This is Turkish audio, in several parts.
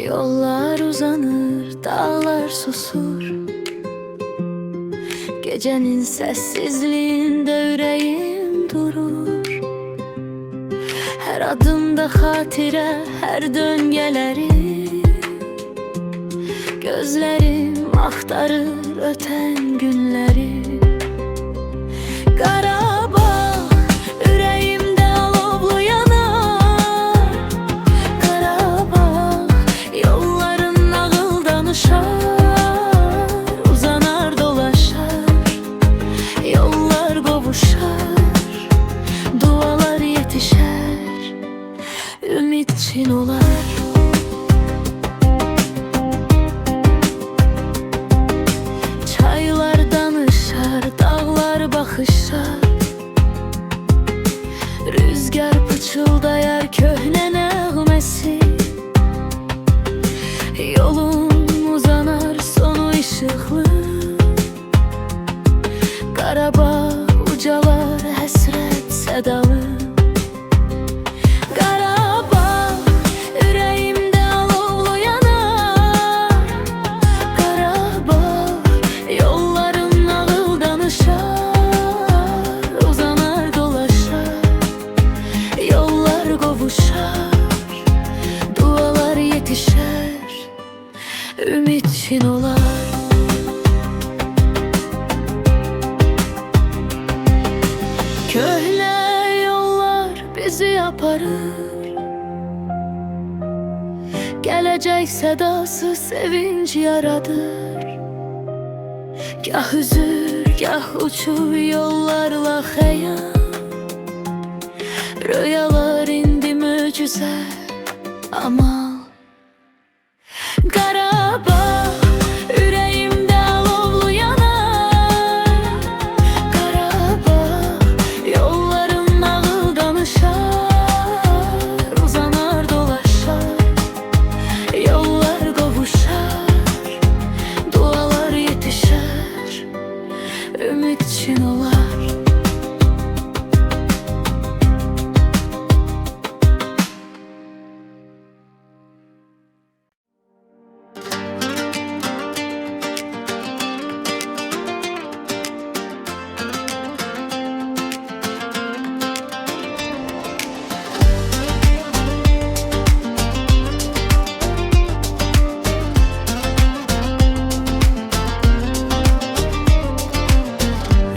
Yollar uzanır, dağlar susur. Gecenin sessizliğinde yüreğim durur. Her adımda hatire, her döngeleri gözlerim aktarır öten günleri. Qarabağ, ürəyimdə alovlu yanar. Qarabağ, yolların nağıl danışar. Uzanar dolaşar, yollar qovuşar. Dualar yetişər, ümid çin olar. Rüzgar pıçıldayar köhne nəğməsi. Yolum uzanar sonu ışıklı. Qarabağ ucalar həsrət sədalı. Qarabağ, ürəyimdə alovlu yanar. Qarabağ, yollarım nağıl danışar. Dualar yetişər, ümid çin olar. Köhne yollar bizi aparır. Gelecek sedası sevinç yaradır. Gah üzür, gah uçur yollarla xəyal. Rüyalar indi möcüzə amal. Qarabağ, ürəyimdə alovlu yanar. Qarabağ, yollarım nağıl danışar. Uzanar dolaşar, yollar qovuşar. Dualar yetişər, ümid çin olar.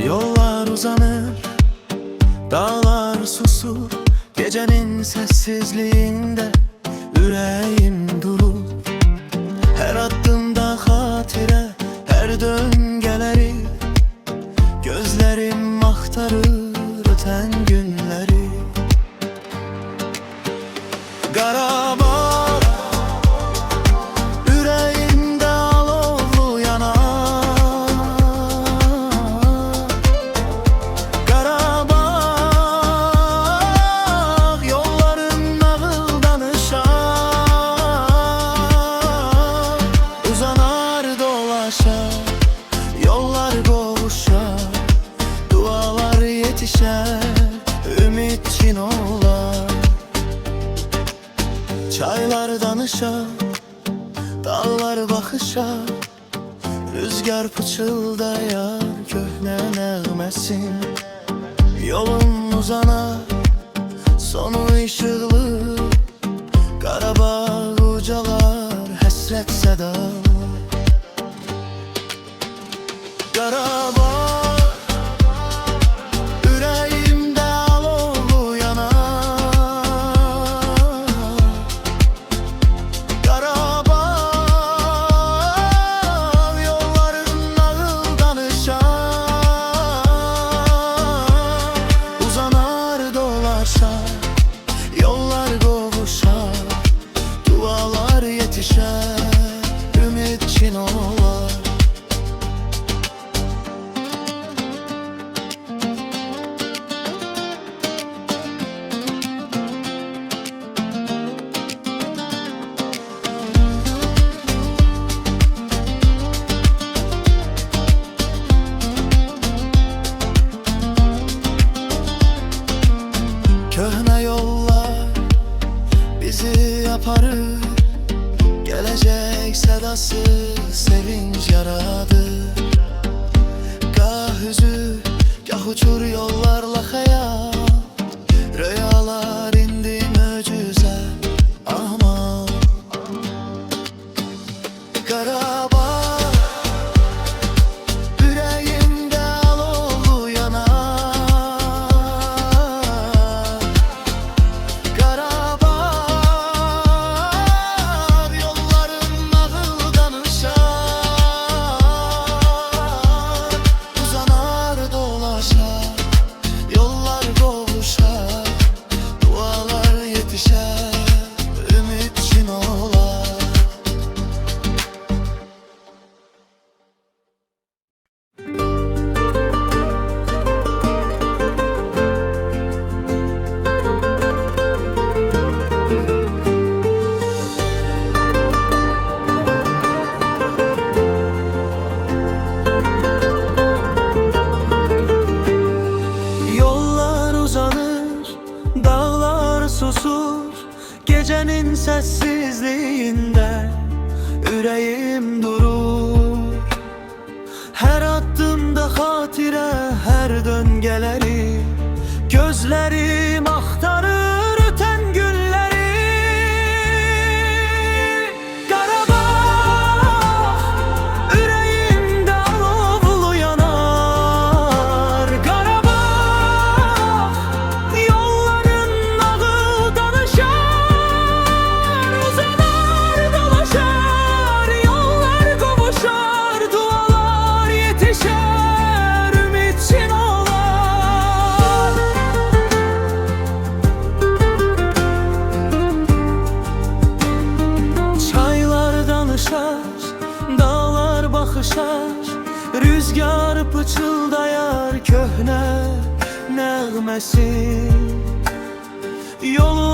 Yollar uzanır, dağlar susur. Gecenin sessizliğinde yüreğim durur. Her adımda hatire, her döngeleri gözlerim aktarır öten günleri. Qarabağ, yüreğimde alovlu yanar. Qarabağ, yolların nağıl danışar. Uzanar dolaşar, yollar qovuşar. Dualar yetişər, ümid çin olar. Çaylar danışar, dağlar baxışar. Rüzgar pıçıldayar köhne nəğməsin. Yolun uzanar, sonu ışıqlı. Qarabağ ucalar həsrət sədalı. Qarabağ, ürəyimdə alovlu yanar. Qarabağ, yolların nağıl danışar. Uzanar dolaşar, yollar qovuşar. Dualar yetişər, ümid çin olar. döngeleri, gözlerim aktarır öten günleri. Qarabağ, ürəyimdə alovlu yanar. Qarabağ, yolların nağıl danışar. Uzanar dolaşar, yollar qovuşar, dualar yetişər, ümitçin olar. Çaylar danışar, dağlar baxışar, rüzgar pıçıldayar köhnə nəğməsi. Yolu